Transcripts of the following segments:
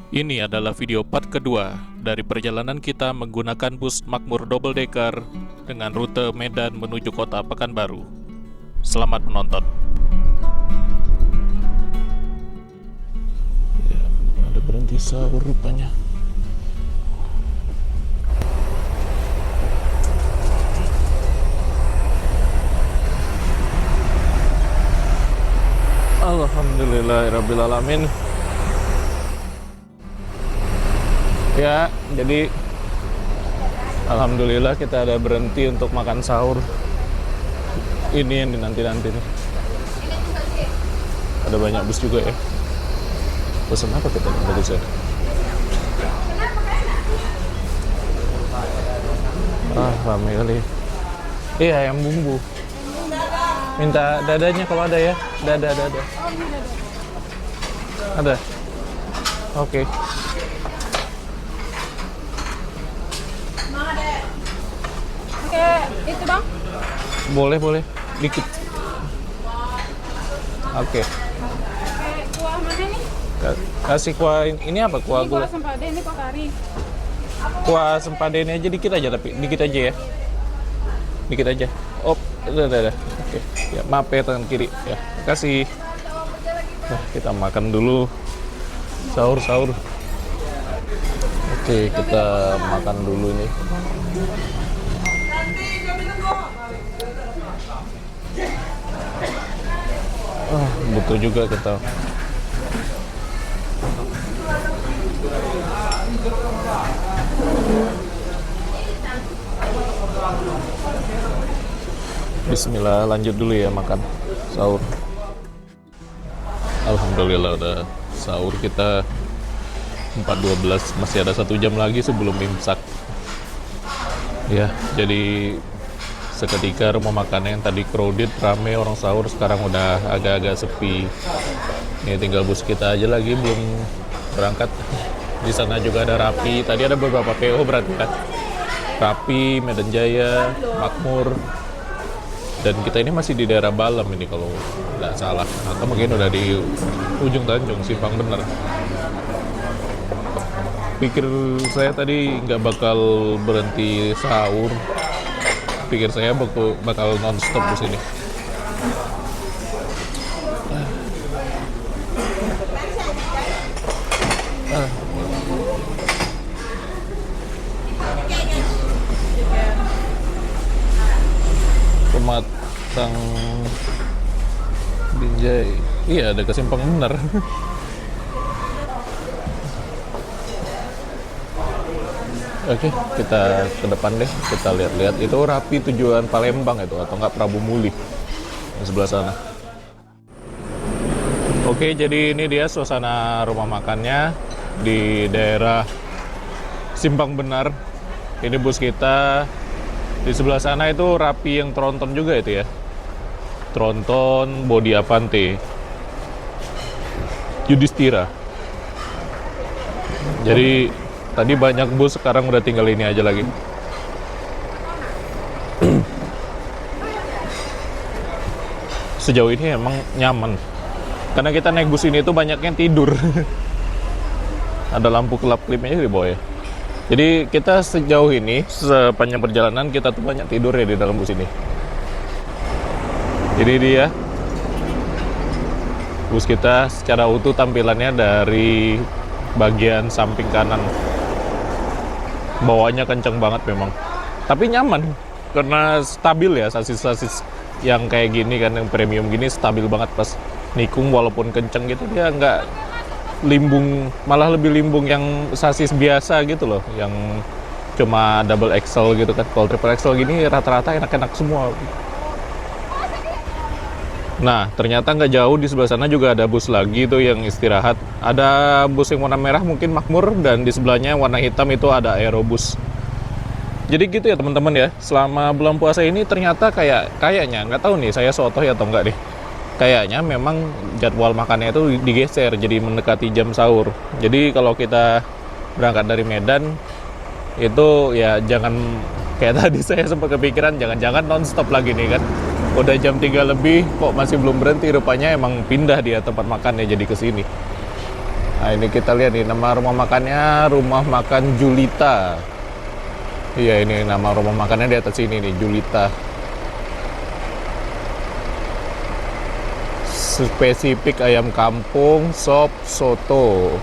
Ini adalah video part kedua dari perjalanan kita menggunakan bus Makmur Double Decker dengan rute Medan menuju kota Pekanbaru. Selamat menonton. Ya, ada berhenti sahur rupanya. Alhamdulillahirrabbilalamin. Ya, jadi alhamdulillah kita ada berhenti untuk makan sahur. Ini yang dinanti-nanti nih. Ada banyak bus juga ya. Pesan apa kita nih bagus ya? Ramai kali. Iya, ayam bumbu. Minta dadanya kalau ada ya. Dada. Ada. Oke. Oke, itu bang. Boleh. Dikit. Oke. Kuah mana nih? Kasih kuah ini apa? Kuah Ini gula. kuah sempade, ini kuah kari. Kuah sempade ini aja dikit aja, tapi dikit aja ya. Dikit aja. Oh, udah. Oke. Ya, maaf ya tangan kiri. Ya, kasih. Nah, kita makan dulu. Sahur. Oke, kita makan dulu nih. Butuh juga kita. Bismillah, lanjut dulu ya makan sahur. Alhamdulillah udah sahur kita 4.12, masih ada 1 jam lagi sebelum imsak. Ya, jadi seketika rumah makan yang tadi crowded, rame orang sahur, sekarang udah agak-agak sepi. Ini tinggal bus kita aja lagi belum berangkat. Di sana juga ada Rapi. Tadi ada beberapa PO berarti kan. Rapi, Medan Jaya, Makmur. Dan kita ini masih di daerah Balam ini kalau nggak salah. Atau mungkin udah di ujung Tanjung, Simpang Bener. Pikir saya tadi nggak bakal berhenti sahur. Pikir saya bakal non-stop di sini. Pematang Binjai. Iya, ada ke Simpang Bener. Oke, kita ke depan deh, kita lihat-lihat. Itu Rapi tujuan Palembang itu, atau enggak Prabu Muli di sebelah sana. Oke, jadi ini dia suasana rumah makannya di daerah Simpang Benar. Ini bus kita. Di sebelah sana itu Rapi yang tronton juga itu ya. Tronton, Bodi Avante, Yudhistira. Jadi tadi banyak bus, sekarang udah tinggal ini aja lagi. Sejauh ini emang nyaman. Karena kita naik bus ini tuh banyaknya tidur. Ada lampu kelap-kelipnya di bawah ya. Jadi kita sejauh ini, sepanjang perjalanan kita tuh banyak tidur ya di dalam bus ini. Ini dia bus kita secara utuh tampilannya dari bagian samping kanan. Bawahnya kenceng banget memang. Tapi nyaman karena stabil ya, sasis-sasis yang kayak gini kan, yang premium gini stabil banget pas nikung, walaupun kenceng gitu dia nggak limbung, malah lebih limbung yang sasis biasa gitu loh, yang cuma double XL gitu kan. Kalau triple XL gini rata-rata enak-enak semua. Nah, ternyata nggak jauh di sebelah sana juga ada bus lagi tuh yang istirahat. Ada bus yang warna merah mungkin Makmur, dan di sebelahnya warna hitam itu ada Aerobus. Jadi gitu ya teman-teman ya. Selama bulan puasa ini ternyata kayaknya nggak tahu nih saya sotoy atau enggak deh. Kayaknya memang jadwal makannya itu digeser jadi mendekati jam sahur. Jadi kalau kita berangkat dari Medan itu ya jangan kayak tadi saya sempat kepikiran jangan-jangan non-stop lagi nih kan. Udah jam 3 lebih kok masih belum berhenti, rupanya emang pindah dia tempat makannya jadi ke sini. Nah ini kita lihat nih nama rumah makannya, rumah makan Julita. Iya ini nama rumah makannya di atas sini nih, Julita. Spesifik ayam kampung, sop, soto.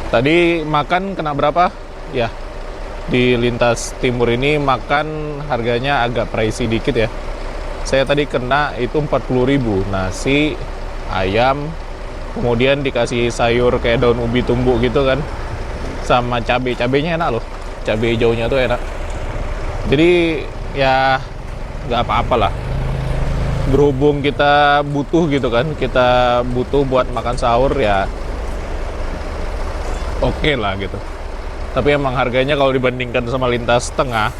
Tadi makan kena berapa? Ya, di Lintas Timur ini makan harganya agak pricey dikit ya. Saya tadi kena itu 40.000, nasi, ayam, kemudian dikasih sayur kayak daun ubi tumbuk gitu kan, sama cabenya enak loh, cabai hijaunya tuh enak. Jadi ya nggak apa-apa lah. Berhubung kita butuh gitu kan, kita butuh buat makan sahur ya, oke lah gitu. Tapi emang harganya kalau dibandingkan sama lintas tengah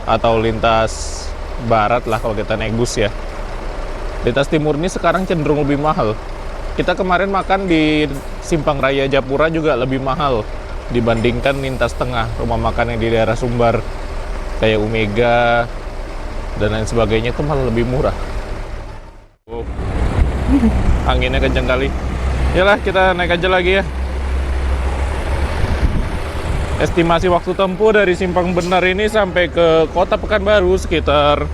atau lintas barat lah kalau kita naik bus ya, lintas timur ini sekarang cenderung lebih mahal. Kita kemarin makan di Simpang Raya Japura juga lebih mahal dibandingkan lintas tengah, rumah makan yang di daerah Sumbar kayak Omega dan lain sebagainya itu malah lebih murah. Anginnya kenceng kali. Yalah, kita naik aja lagi ya. Estimasi waktu tempuh dari Simpang Benar ini sampai ke Kota Pekanbaru sekitar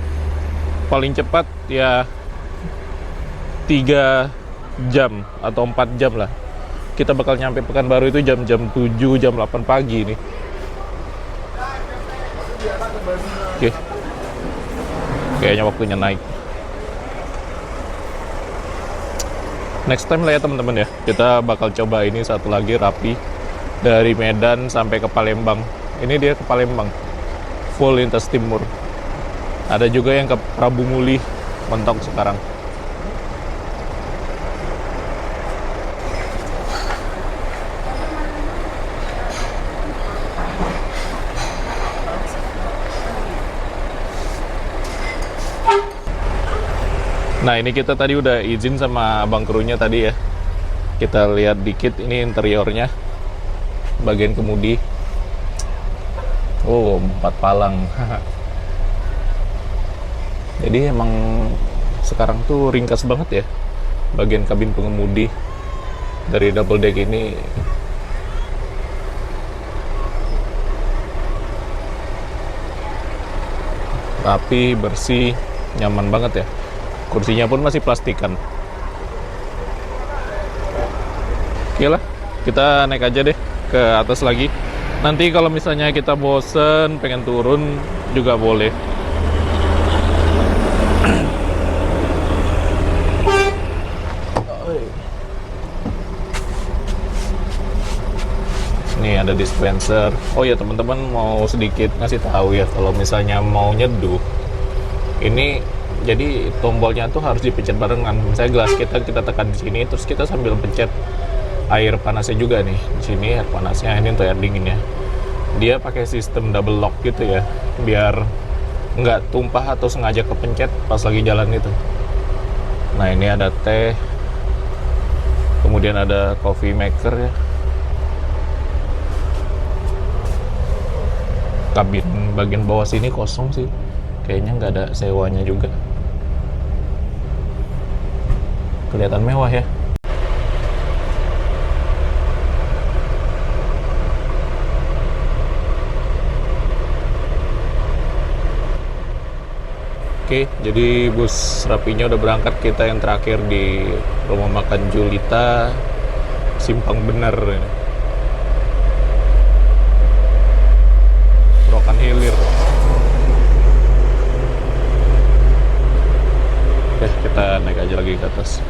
paling cepat ya 3 jam atau 4 jam lah. Kita bakal nyampe Pekanbaru itu jam-jam 7, jam 8 pagi nih. Oke. Kayaknya waktunya naik. Next time lah ya teman-teman ya. Kita bakal coba ini satu lagi Rapi dari Medan sampai ke Palembang. Ini dia ke Palembang. Full lintas timur. Ada juga yang ke Prabu Muli mentok sekarang. Nah ini kita tadi udah izin sama abang krunya tadi ya. Kita lihat dikit ini interiornya, bagian kemudi. Oh 4 palang. Jadi emang sekarang tuh ringkas banget ya bagian kabin pengemudi dari double deck ini. Rapi, bersih, nyaman banget ya. Kursinya pun masih plastikan. Oke lah, kita naik aja deh ke atas lagi. Nanti kalau misalnya kita bosen, pengen turun juga boleh. Nih ada dispenser. Oh ya teman-teman, mau sedikit ngasih tahu ya, kalau misalnya mau nyeduh, ini jadi tombolnya tuh harus dipencet barengan. Misalnya gelas kita tekan di sini, terus kita sambil pencet air panasnya juga nih. Di sini air panasnya, ini untuk air dinginnya. Dia pakai sistem double lock gitu ya, biar nggak tumpah atau sengaja kepencet pas lagi jalan itu. Nah ini ada teh, kemudian ada coffee maker ya. Kabin bagian bawah sini kosong sih, kayaknya nggak ada sewanya juga. Kelihatan mewah ya. Oke, jadi bus Rapinya udah berangkat. Kita yang terakhir di rumah makan Julita Simpang Benar. Rokan Hilir. Oke, kita naik aja lagi ke atas.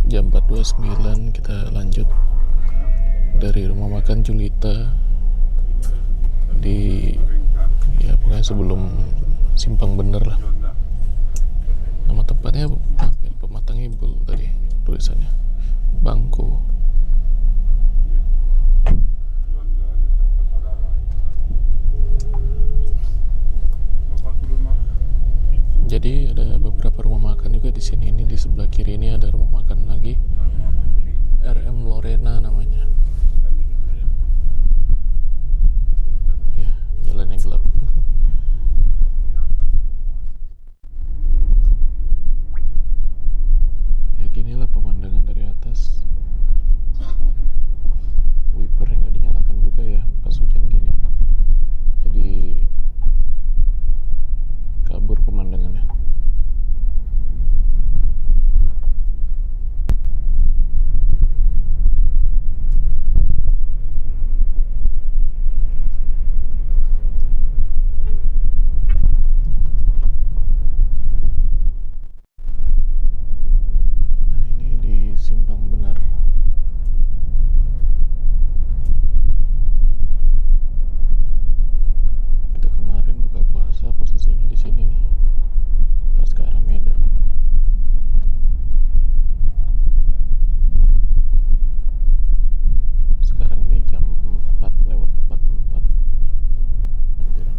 Jam 4.29 kita lanjut dari rumah makan Julita di ya pokoknya sebelum Simpang Bener lah. Nama tempatnya apa? Pematang Ibu tadi tulisannya. Bangku. Jadi ada beberapa rumah makan juga di sini. Ini di sebelah kiri ini ada rumah makan lagi. RM Lorena namanya.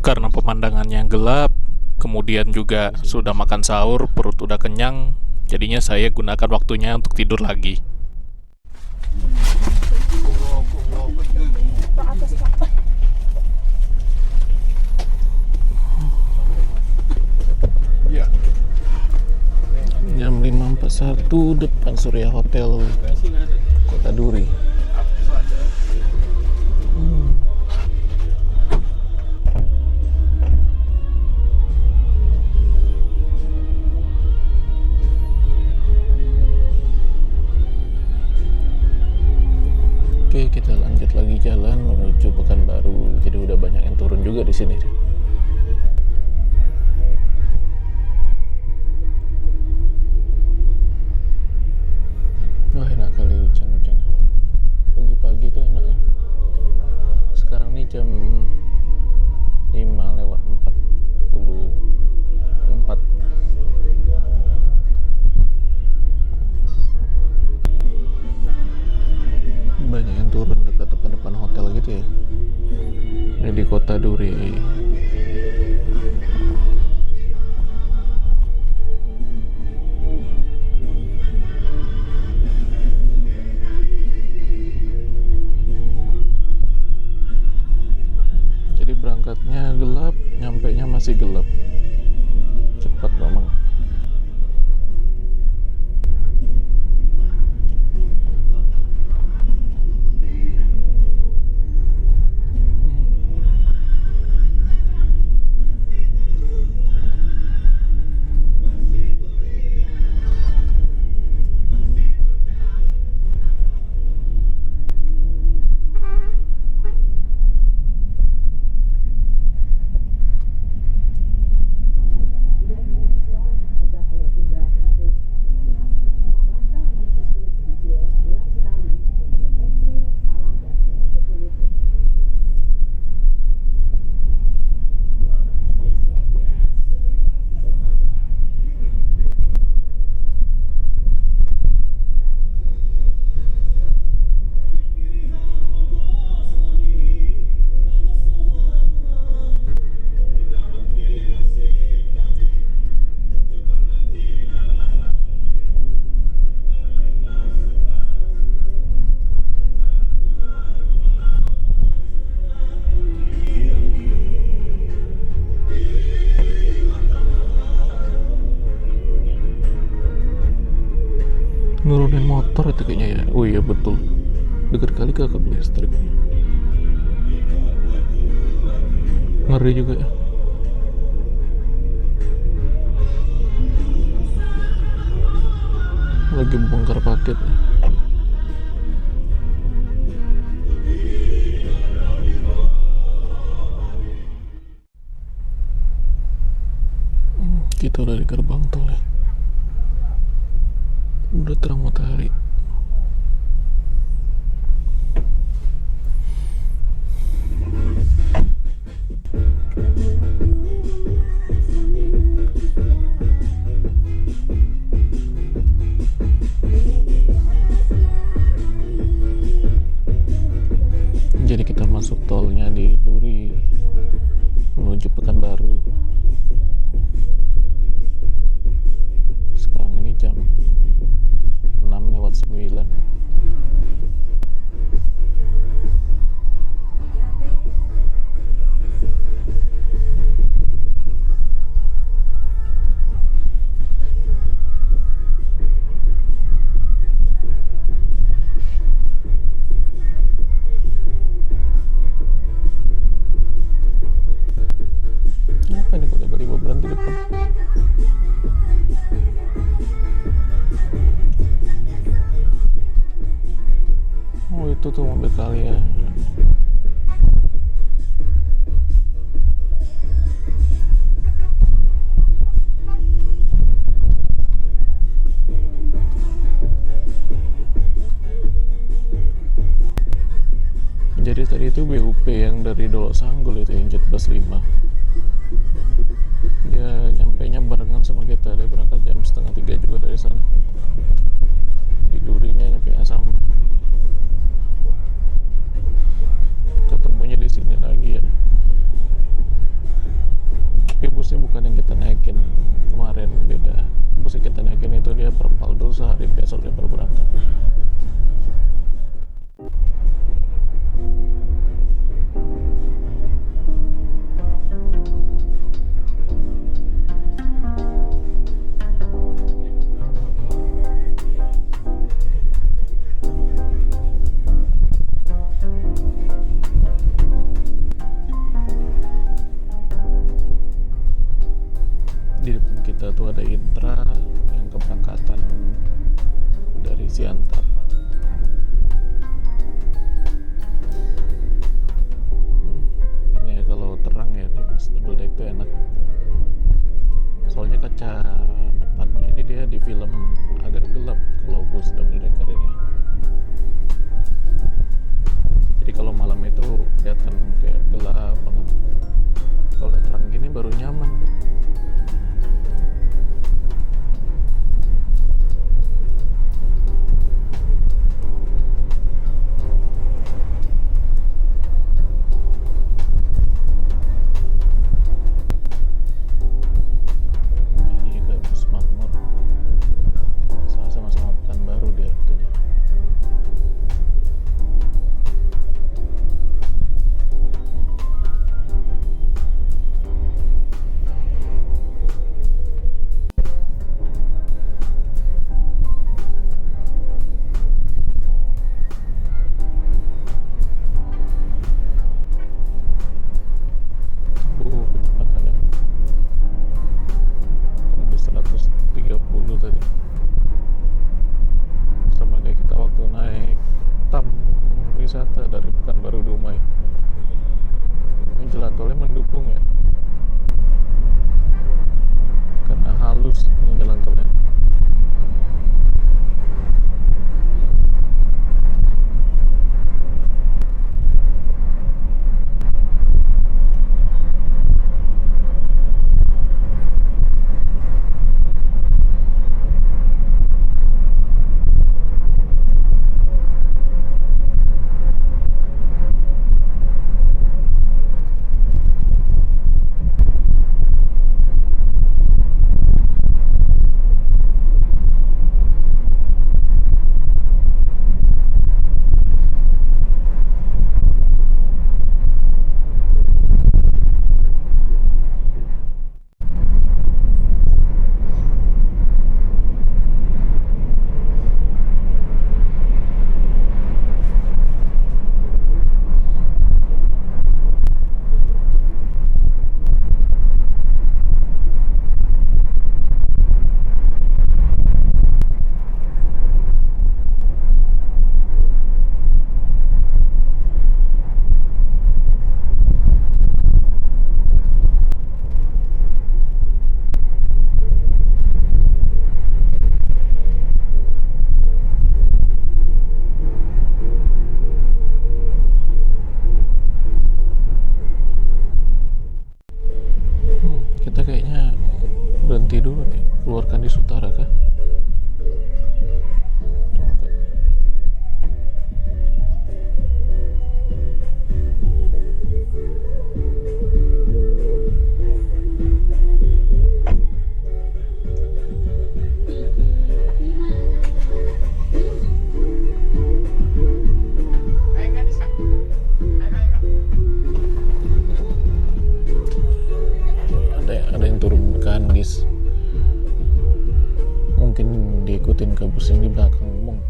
Karena pemandangannya gelap, kemudian juga sudah makan sahur, perut udah kenyang, jadinya saya gunakan waktunya untuk tidur lagi. Jam 5.41 depan Surya Hotel Kota Duri. Oke, kita lanjut lagi jalan menuju Pekanbaru. Jadi udah banyak yang turun juga di sini. Wah, enak kali hujan-hujan. Pagi-pagi tuh enak. Sekarang nih jam 5:44. Banyak yang turun dekat depan hotel gitu ya. Ini di Kota Duri. Jadi berangkatnya gelap, nyampenya masih gelap. Cepat memang. Nurunin motor itu kayaknya ya. Oh iya betul, dekat kali ke kabel listrik. Ngeri juga ya. Lagi bongkar paket. Kita udah di gerbang tol ya. Udah terang matahari. Jadi kita masuk tolnya di Duri menuju Pekanbaru. Sekarang ini jam 6:09. Apa ini kok tiba-tiba berhenti depan? Oh itu tuh mobil kali ya. Jadi tadi itu BUP yang dari Dolok Sanggul itu yang jet bus 5. Dia nyampainya barengan sama kita. Dia berangkat jam 2:30 juga dari sana. Di Durinya nyampainya sama. Ketemunya di sini lagi ya.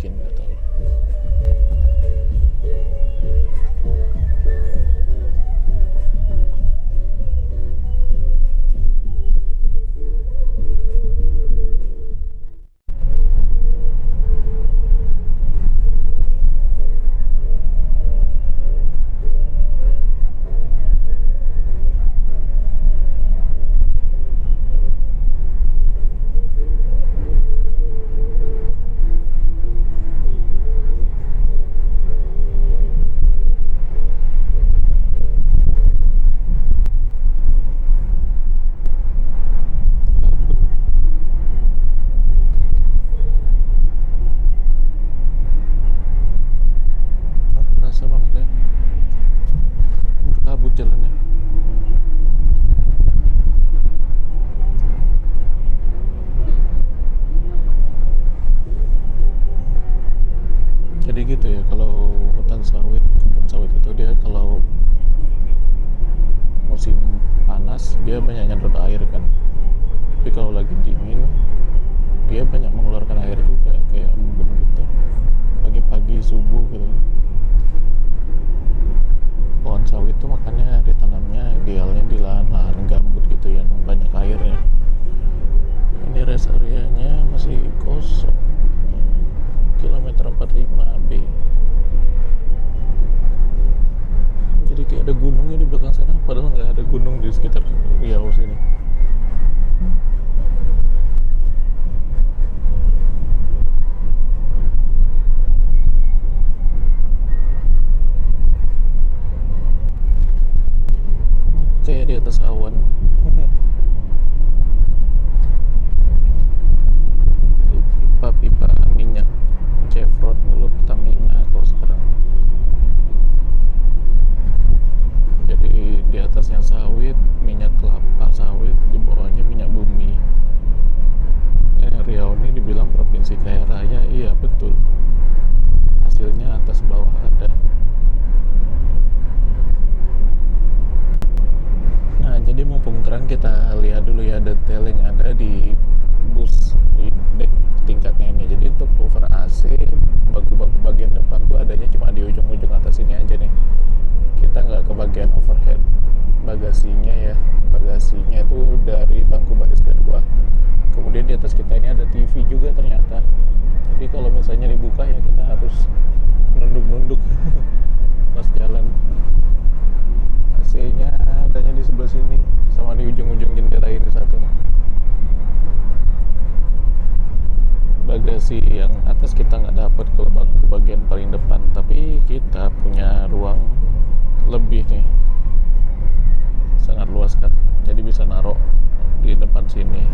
mungkin nggak tahu. Rasa banget ya, kabut jalannya. Jadi gitu ya, kalau hutan sawit, kebun sawit itu dia kalau musim panas dia banyak nyedot air kan, tapi kalau lagi dingin dia banyak mengeluarkan air juga, kayak embun gitu pagi-pagi subuh gitu. Pohon sawit itu makanya ditanamnya idealnya di lahan-lahan gambut gitu yang banyak airnya. Ini rest areanya masih kosong, kilometer 45B. Jadi kayak ada gunungnya di belakang sana, padahal nggak ada gunung di sekitar Riau sini. Kayak di atas awan. Pipa-pipa minyak Chevron dulu, Pertamina, kalau sekarang. Jadi di atasnya sawit, minyak kelapa sawit, di bawahnya minyak bumi. Riau ini dibilang provinsi kaya raya, iya betul. Hasilnya atas bawah ada. Nah, jadi mumpung terang kita lihat dulu ya detail yang ada di bus di deck tingkatnya ini. Jadi untuk over AC, bagu-bagu bagian depan tuh adanya cuma di ujung-ujung atas ini aja nih. Kita nggak ke bagian overhead. Bagasinya ya, bagasinya itu dari bangku baris kedua. Kemudian di atas kita ini ada TV juga ternyata. Jadi kalau misalnya dibuka ya kita harus nunduk-nunduk pas jalan. AC-nya adanya di sebelah sini sama di ujung-ujung jendela ini satu. Bagasi yang atas kita nggak dapat kalau bagian paling depan, tapi kita punya ruang lebih nih, sangat luas kan, jadi bisa naruh di depan sini,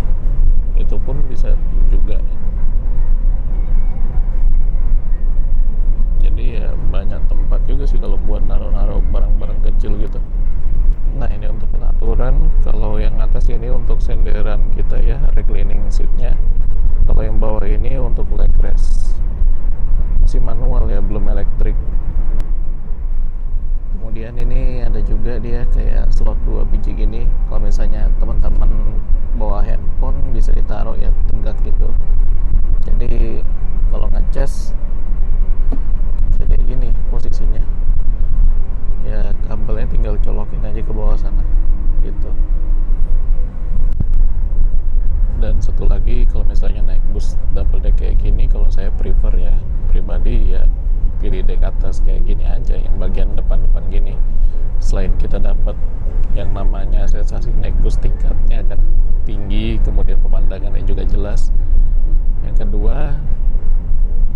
itu pun bisa juga. Jadi ya banyak tempat juga sih kalau buat naruh-naruh barang-barang kecil gitu. Nah, ini untuk pengaturan. Kalau yang atas ini untuk senderan kita ya, reclining seatnya. Kalau yang bawah ini untuk leg rest, masih manual ya, belum elektrik. Kemudian ini ada juga dia kayak slot 2 biji gini. Kalau misalnya teman-teman bawa handphone bisa ditaruh ya tegak gitu. Jadi kalau ngecas kayak gini posisinya. Ya kabelnya tinggal colokin aja ke bawah sana gitu. Dan satu lagi, kalau misalnya naik bus double deck kayak gini, kalau saya prefer ya pribadi ya pilih deck atas kayak gini aja, yang bagian depan-depan gini. Selain kita dapat yang namanya sensasi naik bus tingkatnya kan tinggi, kemudian pemandangannya juga jelas. Yang kedua,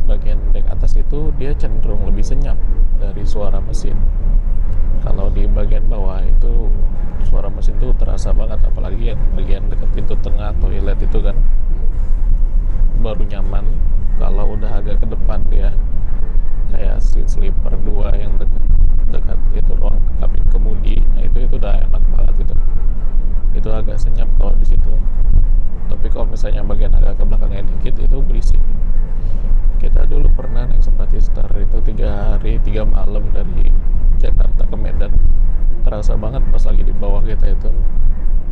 bagian deck atas itu dia cenderung lebih senyap dari suara mesin. Kalau di bagian bawah itu suara mesin tuh terasa banget, apalagi yang bagian dekat pintu tengah toilet itu kan baru nyaman. Kalau udah agak ke depan dia kayak seat sleeper 2 yang dekat itu ruang kabin kemudi, nah itu udah enak banget itu agak senyap kalau di situ. Tapi kalau misalnya bagian agak ke belakangnya dikit itu berisik. Kita dulu pernah naik Simpati Star itu 3 hari 3 malam dari Jakarta ke Medan, terasa banget pas lagi di bawah kita itu,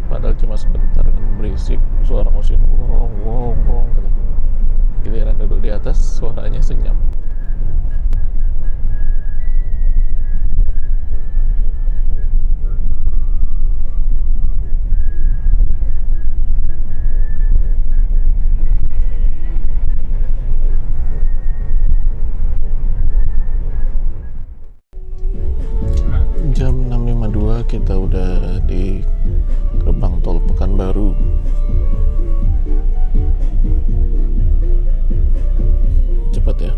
padahal cuma sebentar kan berisik, suara mesin wong gitu. giliran duduk di atas suaranya senyap. Jam 6.52 kita udah di gerbang tol Pekanbaru. Cepat ya.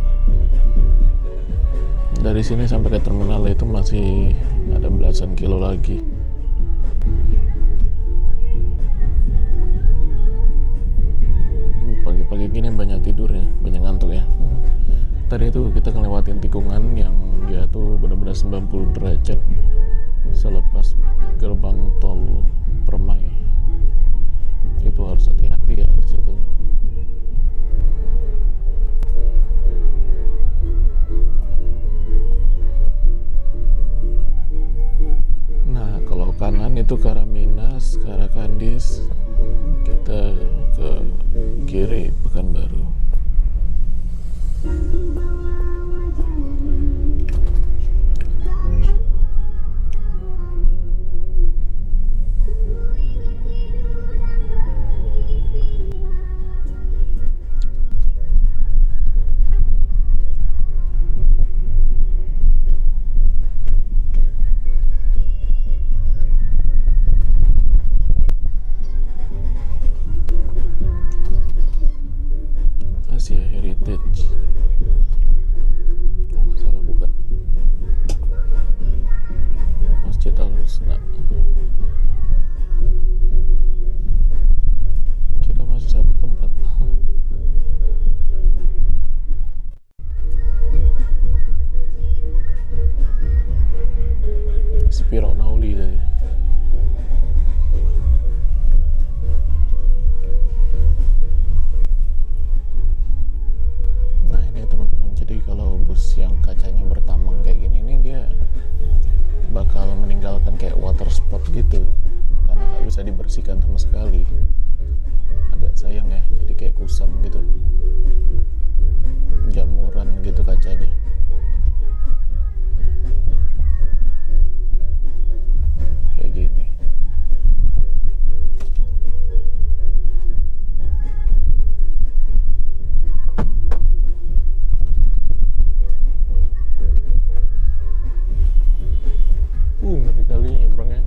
Dari sini sampai ke terminal itu masih ada belasan kilo lagi. Pagi-pagi gini banyak tidurnya, banyak ngantuk ya. Tadi itu kita ngelewatin tikungan yang dia tuh benar-benar 90 derajat selepas gerbang tol Permai. Itu harus hati-hati ya di situ. Nah, kalau kanan itu ke arah Minas, ke arah Kandis, kita ke kiri Pekanbaru. Asia Heritage. Oh, nggak salah, bukan. Masjid Al-Husna. Kira masih satu tempat. Spiro Nauli tadi. Nah ini teman-teman, jadi kalau bus yang kacanya bertameng kayak gini nih, dia bakal meninggalkan kayak water spot gitu karena nggak bisa dibersihkan sama sekali. Agak sayang ya, jadi kayak kusam gitu, jamuran gitu kacanya. Kayak gini. Ngeri kali nyebrangnya.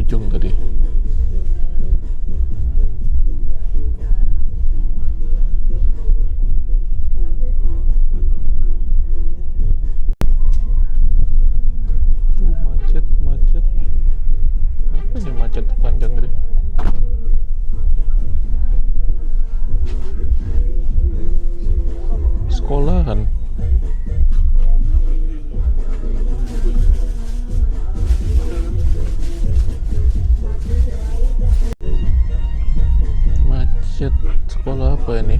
ujung tadi. Macet. Apa nih macet panjang deh? Sekolahan. Macet sekolah apa ini?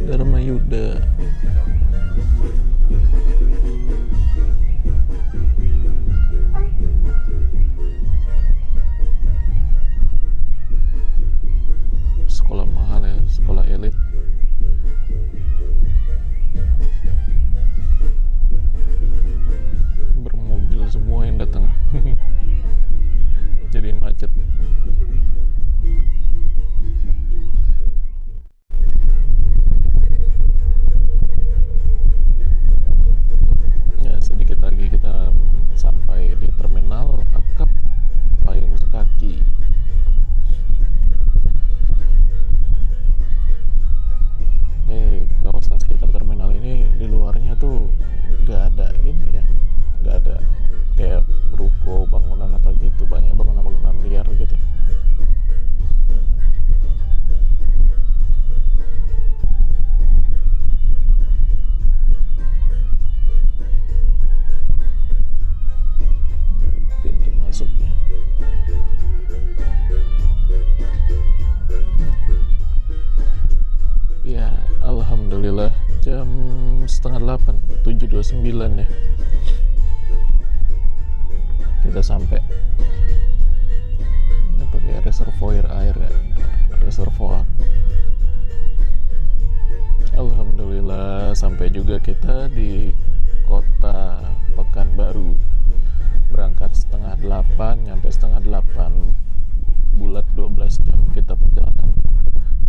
Dharma Yuda. Sekolah mahal ya, sekolah elit. Bermobil semua yang datang. Jadi macet. Ya, sedikit lagi kita sampai di terminal Akap Payung Sekaki. Kawasan sekitar terminal ini di luarnya tuh nggak ada ini ya, nggak ada kayak ruko, bangunan apa gitu, banyak bangunan-bangunan liar gitu. Pintu masuknya. Ya, alhamdulillah jam 7:30, 7:29 ya. Kita sampai. Ya, pakai reservoir air ya. Reservoir. Alhamdulillah sampai juga kita di kota Pekanbaru. Berangkat 7:30, nyampe 7:30. Bulat 12 jam kita perjalanan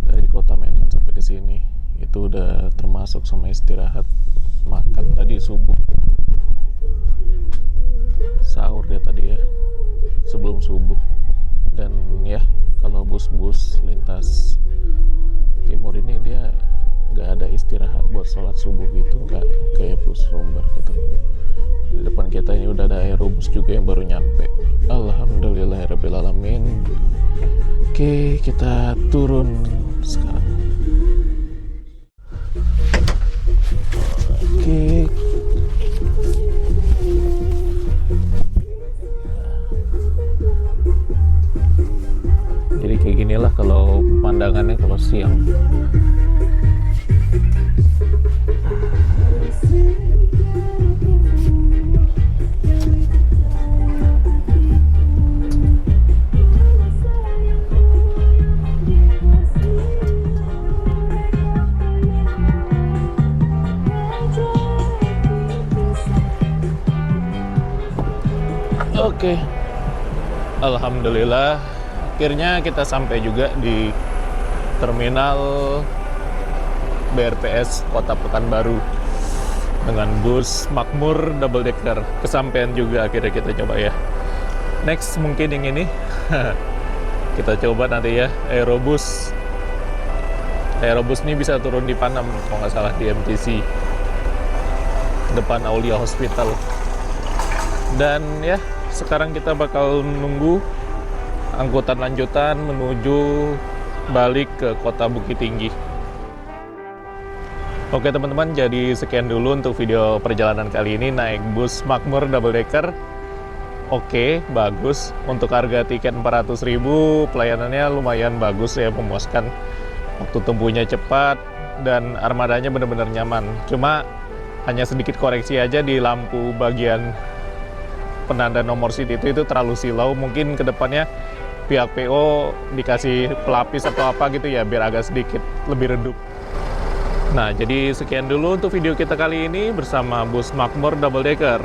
dari kota Medan sampai ke sini. Itu udah termasuk sama istirahat, makan tadi subuh, sahur ya tadi ya, sebelum subuh. Dan ya, kalau bus-bus lintas timur ini dia nggak ada istirahat buat sholat subuh gitu, nggak kayak bus Sumber gitu. Di depan kita ini udah ada aerobus juga yang baru nyampe. Alhamdulillahirabbil alamin. Oke, kita turun sekarang. Oke. Jadi kayak ginilah kalau pemandangannya kalau siang. Oke, alhamdulillah akhirnya kita sampai juga di terminal BRPS Kota Pekanbaru dengan bus Makmur double decker. Kesampaian juga akhirnya kita coba ya. Next mungkin yang ini kita coba nanti ya, aerobus. Aerobus ini bisa turun di Panam kalau nggak salah, di MTC depan Aulia Hospital. Dan ya, sekarang kita bakal nunggu angkutan lanjutan menuju balik ke kota Bukit Tinggi. Oke teman-teman, jadi sekian dulu untuk video perjalanan kali ini naik bus Makmur double decker. Oke, bagus. Untuk harga tiket 400.000, pelayanannya lumayan bagus ya, memuaskan. Waktu tempuhnya cepat dan armadanya benar-benar nyaman. Cuma hanya sedikit koreksi aja di lampu bagian penanda nomor seat itu terlalu silau. Mungkin kedepannya pihak PO dikasih pelapis atau apa gitu ya, biar agak sedikit lebih redup. Nah, jadi sekian dulu untuk video kita kali ini bersama bus Makmur double decker.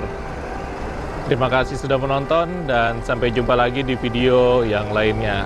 Terima kasih sudah menonton dan sampai jumpa lagi di video yang lainnya.